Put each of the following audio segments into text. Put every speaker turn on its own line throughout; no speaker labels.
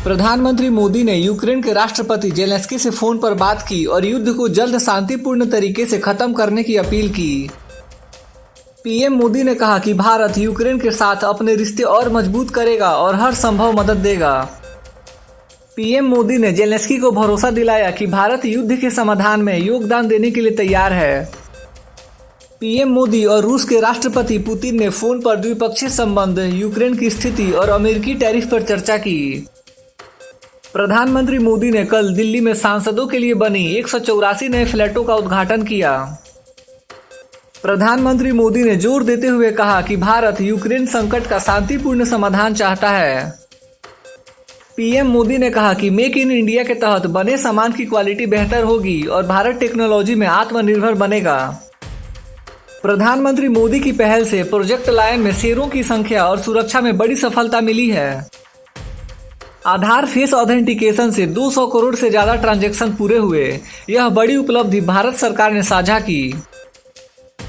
प्रधानमंत्री मोदी ने यूक्रेन के राष्ट्रपति जेलेंस्की से फोन पर बात की और युद्ध को जल्द शांतिपूर्ण तरीके से खत्म करने की अपील की। पीएम मोदी ने कहा कि भारत यूक्रेन के साथ अपने रिश्ते और मजबूत करेगा और हर संभव मदद देगा। पीएम मोदी ने जेलेंस्की को भरोसा दिलाया कि भारत युद्ध के समाधान में योगदान देने के लिए तैयार है। पीएम मोदी और रूस के राष्ट्रपति पुतिन ने फोन पर द्विपक्षीय संबंध, यूक्रेन की स्थिति और अमेरिकी टैरिफ पर चर्चा की। प्रधानमंत्री मोदी ने कल दिल्ली में सांसदों के लिए बनी 184 नए फ्लैटों का उद्घाटन किया। प्रधानमंत्री मोदी ने जोर देते हुए कहा कि भारत यूक्रेन संकट का शांतिपूर्ण समाधान चाहता है। पीएम मोदी ने कहा कि मेक इन इंडिया के तहत बने सामान की क्वालिटी बेहतर होगी और भारत टेक्नोलॉजी में आत्मनिर्भर बनेगा। प्रधानमंत्री मोदी की पहल से प्रोजेक्ट लायन में शेयरों की संख्या और सुरक्षा में बड़ी सफलता मिली है। आधार फेस ऑथेंटिकेशन से 200 करोड़ से ज्यादा ट्रांजैक्शन पूरे हुए। यह बड़ी उपलब्धि भारत सरकार ने साझा की।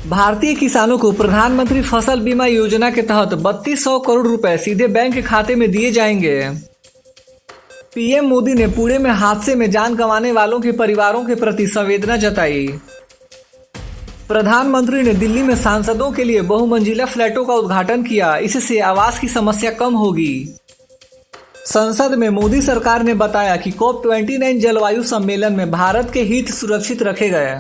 भारतीय किसानों को प्रधानमंत्री फसल बीमा योजना के तहत 3200 करोड़ रुपए सीधे बैंक के खाते में दिए जाएंगे। पीएम मोदी ने पुणे में हादसे में जान गंवाने वालों के परिवारों के प्रति संवेदना जताई। प्रधानमंत्री ने दिल्ली में सांसदों के लिए बहुमंजिला फ्लैटों का उद्घाटन किया। इससे आवास की समस्या कम होगी। संसद में मोदी सरकार ने बताया कि COP29 जलवायु सम्मेलन में भारत के हित सुरक्षित रखे गए।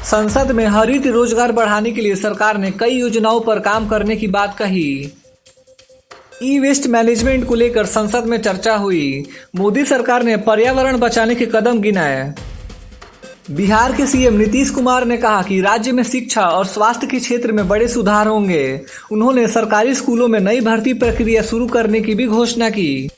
संसद में हरित रोजगार बढ़ाने के लिए सरकार ने कई योजनाओं पर काम करने की बात कही। ई वेस्ट मैनेजमेंट को लेकर संसद में चर्चा हुई। मोदी सरकार ने पर्यावरण बचाने के कदम गिनाए। बिहार के सीएम नीतीश कुमार ने कहा कि राज्य में शिक्षा और स्वास्थ्य के क्षेत्र में बड़े सुधार होंगे। उन्होंने सरकारी स्कूलों में नई भर्ती प्रक्रिया शुरू करने की भी घोषणा की।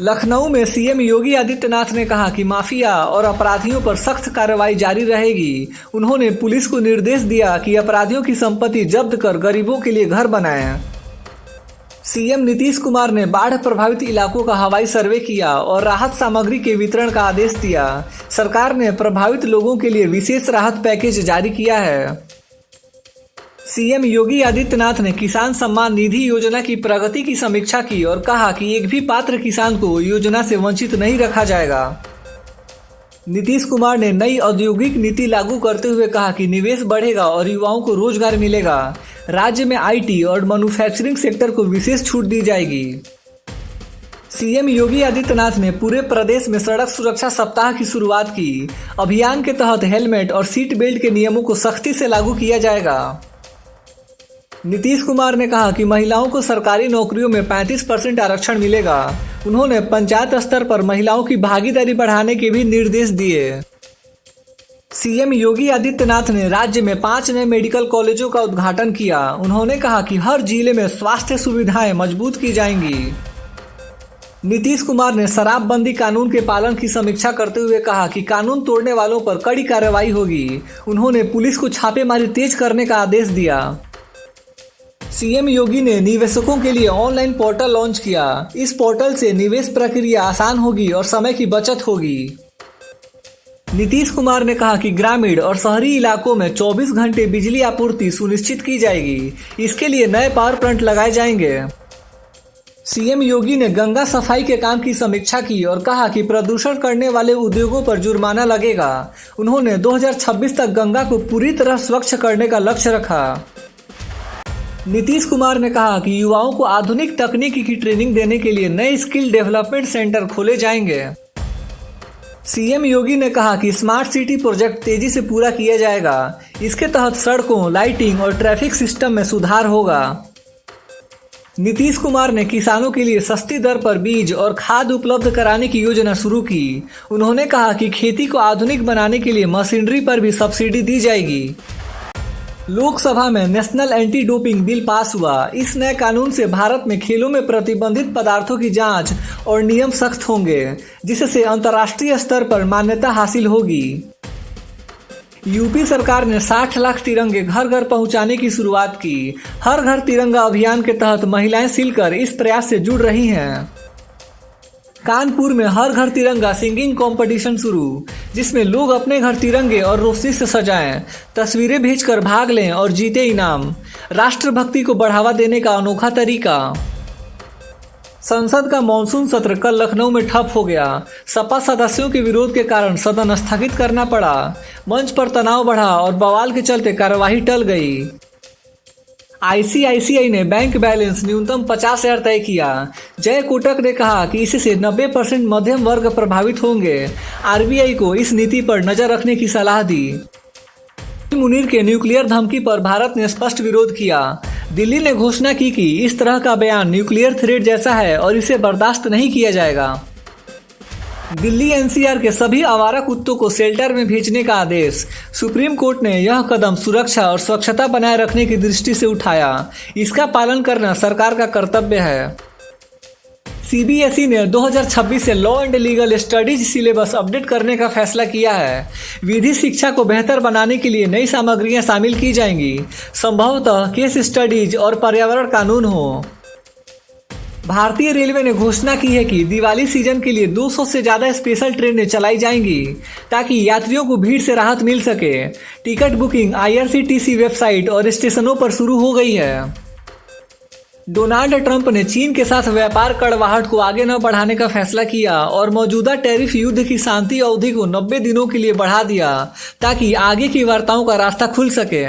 लखनऊ में सीएम योगी आदित्यनाथ ने कहा कि माफिया और अपराधियों पर सख्त कार्रवाई जारी रहेगी। उन्होंने पुलिस को निर्देश दिया कि अपराधियों की संपत्ति जब्त कर गरीबों के लिए घर बनाएं। सीएम नीतीश कुमार ने बाढ़ प्रभावित इलाकों का हवाई सर्वे किया और राहत सामग्री के वितरण का आदेश दिया। सरकार ने प्रभावित लोगों के लिए विशेष राहत पैकेज जारी किया है। सीएम योगी आदित्यनाथ ने किसान सम्मान निधि योजना की प्रगति की समीक्षा की और कहा कि एक भी पात्र किसान को योजना से वंचित नहीं रखा जाएगा। नीतीश कुमार ने नई औद्योगिक नीति लागू करते हुए कहा कि निवेश बढ़ेगा और युवाओं को रोजगार मिलेगा। राज्य में आईटी और मैन्युफैक्चरिंग सेक्टर को विशेष छूट दी जाएगी। सीएम योगी आदित्यनाथ ने पूरे प्रदेश में सड़क सुरक्षा सप्ताह की शुरुआत की। अभियान के तहत हेलमेट और सीट बेल्ट के नियमों को सख्ती से लागू किया जाएगा। नीतीश कुमार ने कहा कि महिलाओं को सरकारी नौकरियों में 35% आरक्षण मिलेगा। उन्होंने पंचायत स्तर पर महिलाओं की भागीदारी बढ़ाने के भी निर्देश दिए। सीएम योगी आदित्यनाथ ने राज्य में 5 नए मेडिकल कॉलेजों का उद्घाटन किया। उन्होंने कहा कि हर जिले में स्वास्थ्य सुविधाएं मजबूत की जाएंगी। नीतीश कुमार ने शराबबंदी कानून के पालन की समीक्षा करते हुए कहा कि कानून तोड़ने वालों पर कड़ी कार्रवाई होगी। उन्होंने पुलिस को छापेमारी तेज करने का आदेश दिया। सीएम योगी ने निवेशकों के लिए ऑनलाइन पोर्टल लॉन्च किया। इस पोर्टल से निवेश प्रक्रिया आसान होगी और समय की बचत होगी। नीतीश कुमार ने कहा कि ग्रामीण और शहरी इलाकों में 24 घंटे बिजली आपूर्ति सुनिश्चित की जाएगी। इसके लिए नए पावर प्लांट लगाए जाएंगे। सीएम योगी ने गंगा सफाई के काम की समीक्षा की और कहा कि प्रदूषण करने वाले उद्योगों पर जुर्माना लगेगा। उन्होंने 2026 तक गंगा को पूरी तरह स्वच्छ करने का लक्ष्य रखा। नीतीश कुमार ने कहा कि युवाओं को आधुनिक तकनीकी की ट्रेनिंग देने के लिए नए स्किल डेवलपमेंट सेंटर खोले जाएंगे। सीएम योगी ने कहा कि स्मार्ट सिटी प्रोजेक्ट तेजी से पूरा किया जाएगा। इसके तहत सड़कों, लाइटिंग और ट्रैफिक सिस्टम में सुधार होगा। नीतीश कुमार ने किसानों के लिए सस्ती दर पर बीज और खाद उपलब्ध कराने की योजना शुरू की। उन्होंने कहा कि खेती को आधुनिक बनाने के लिए मशीनरी पर भी सब्सिडी दी जाएगी। लोकसभा में national anti doping bill pass हुआ। इस नए कानून से भारत में खेलों में प्रतिबंधित पदार्थों की जांच और नियम सख्त होंगे, जिससे अंतर्राष्ट्रीय स्तर पर मान्यता हासिल होगी। यूपी सरकार ने 60 लाख तिरंगे घर घर पहुंचाने की शुरुआत की। हर घर तिरंगा अभियान के तहत महिलाएं सिलकर इस प्रयास से जुड़ रही हैं। कानपुर में हर घर तिरंगा सिंगिंग कंपटीशन शुरू, जिसमें लोग अपने घर तिरंगे और रोशनी से सजाएं, तस्वीरें भेजकर भाग लें और जीते इनाम। राष्ट्रभक्ति को बढ़ावा देने का अनोखा तरीका। संसद का मानसून सत्र कल लखनऊ में ठप हो गया। सपा सदस्यों के विरोध के कारण सदन स्थगित करना पड़ा। मंच पर तनाव बढ़ा और बवाल के चलते कार्यवाही टल गई। आईसीआईसीआई ने बैंक बैलेंस न्यूनतम 50,000 तय किया। जय कोटक ने कहा कि इससे 90% मध्यम वर्ग प्रभावित होंगे। आरबीआई को इस नीति पर नजर रखने की सलाह दी। मुनीर के न्यूक्लियर धमकी पर भारत ने स्पष्ट विरोध किया। दिल्ली ने घोषणा की कि इस तरह का बयान न्यूक्लियर थ्रेट जैसा है और इसे बर्दाश्त नहीं किया जाएगा। दिल्ली एनसीआर के सभी आवारा कुत्तों को शेल्टर में भेजने का आदेश। सुप्रीम कोर्ट ने यह कदम सुरक्षा और स्वच्छता बनाए रखने की दृष्टि से उठाया। इसका पालन करना सरकार का कर्तव्य है। सीबीएसई ने 2026 से law and legal studies syllabus update करने का फैसला किया है। विधि शिक्षा को बेहतर बनाने के लिए नई सामग्रियां शामिल की जाएंगी। संभवतः केस स्टडीज और पर्यावरण कानून हो। भारतीय रेलवे ने घोषणा की है कि दिवाली सीजन के लिए 200 से ज्यादा स्पेशल ट्रेनें चलाई जाएंगी ताकि यात्रियों को भीड़ से राहत मिल सके। टिकट बुकिंग आईआरसीटीसी वेबसाइट और स्टेशनों पर शुरू हो गई है। डोनाल्ड ट्रंप ने चीन के साथ व्यापार कड़वाहट को आगे न बढ़ाने का फैसला किया और मौजूदा टैरिफ युद्ध की शांति अवधि को 90 दिनों के लिए बढ़ा दिया ताकि आगे की वार्ताओं का रास्ता खुल सके।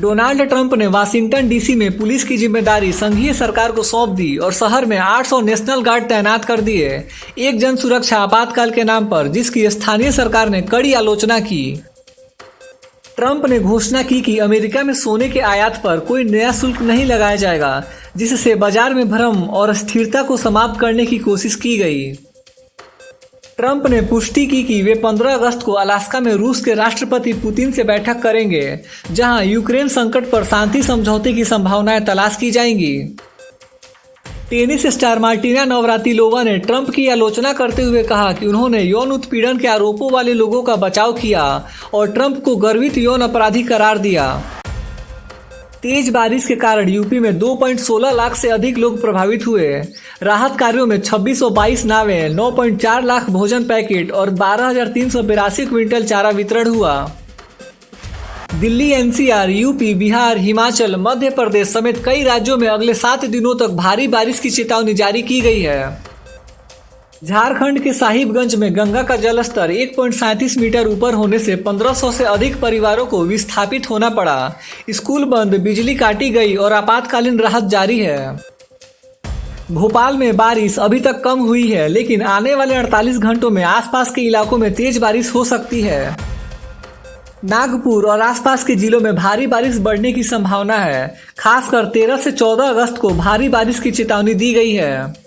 डोनाल्ड ट्रंप ने वाशिंगटन डीसी में पुलिस की जिम्मेदारी संघीय सरकार को सौंप दी और शहर में 800 नेशनल गार्ड तैनात कर दिए, एक जन सुरक्षा आपातकाल के नाम पर, जिसकी स्थानीय सरकार ने कड़ी आलोचना की। ट्रंप ने घोषणा की कि अमेरिका में सोने के आयात पर कोई नया शुल्क नहीं लगाया जाएगा, जिससे बाजार में भ्रम और अस्थिरता को समाप्त करने की कोशिश की गई। ट्रंप ने पुष्टि की कि वे 15 अगस्त को अलास्का में रूस के राष्ट्रपति पुतिन से बैठक करेंगे, जहां यूक्रेन संकट पर शांति समझौते की संभावनाएं तलाश की जाएंगी। टेनिस स्टार मार्टिना नवरातिलोवा ने ट्रंप की आलोचना करते हुए कहा कि उन्होंने यौन उत्पीड़न के आरोपों वाले लोगों का बचाव किया और ट्रंप को गर्वित यौन अपराधी करार दिया। तेज बारिश के कारण यूपी में 2.16 लाख से अधिक लोग प्रभावित हुए। राहत कार्यों में 2622 नावें, 9.4 लाख भोजन पैकेट और 12,382 क्विंटल चारा वितरण हुआ। दिल्ली, एनसीआर, यूपी, बिहार, हिमाचल, मध्य प्रदेश समेत कई राज्यों में अगले 7 दिनों तक भारी बारिश की चेतावनी जारी की गई है। झारखंड के साहिबगंज में गंगा का जलस्तर 1.37 मीटर ऊपर होने से 1500 से अधिक परिवारों को विस्थापित होना पड़ा। स्कूल बंद, बिजली काटी गई और आपातकालीन राहत जारी है। भोपाल में बारिश अभी तक कम हुई है, लेकिन आने वाले 48 घंटों में आसपास के इलाकों में तेज बारिश हो सकती है। नागपुर और आसपास के जिलों में भारी बारिश बढ़ने की संभावना है। खासकर 13 से 14 अगस्त को भारी बारिश की चेतावनी दी गई है।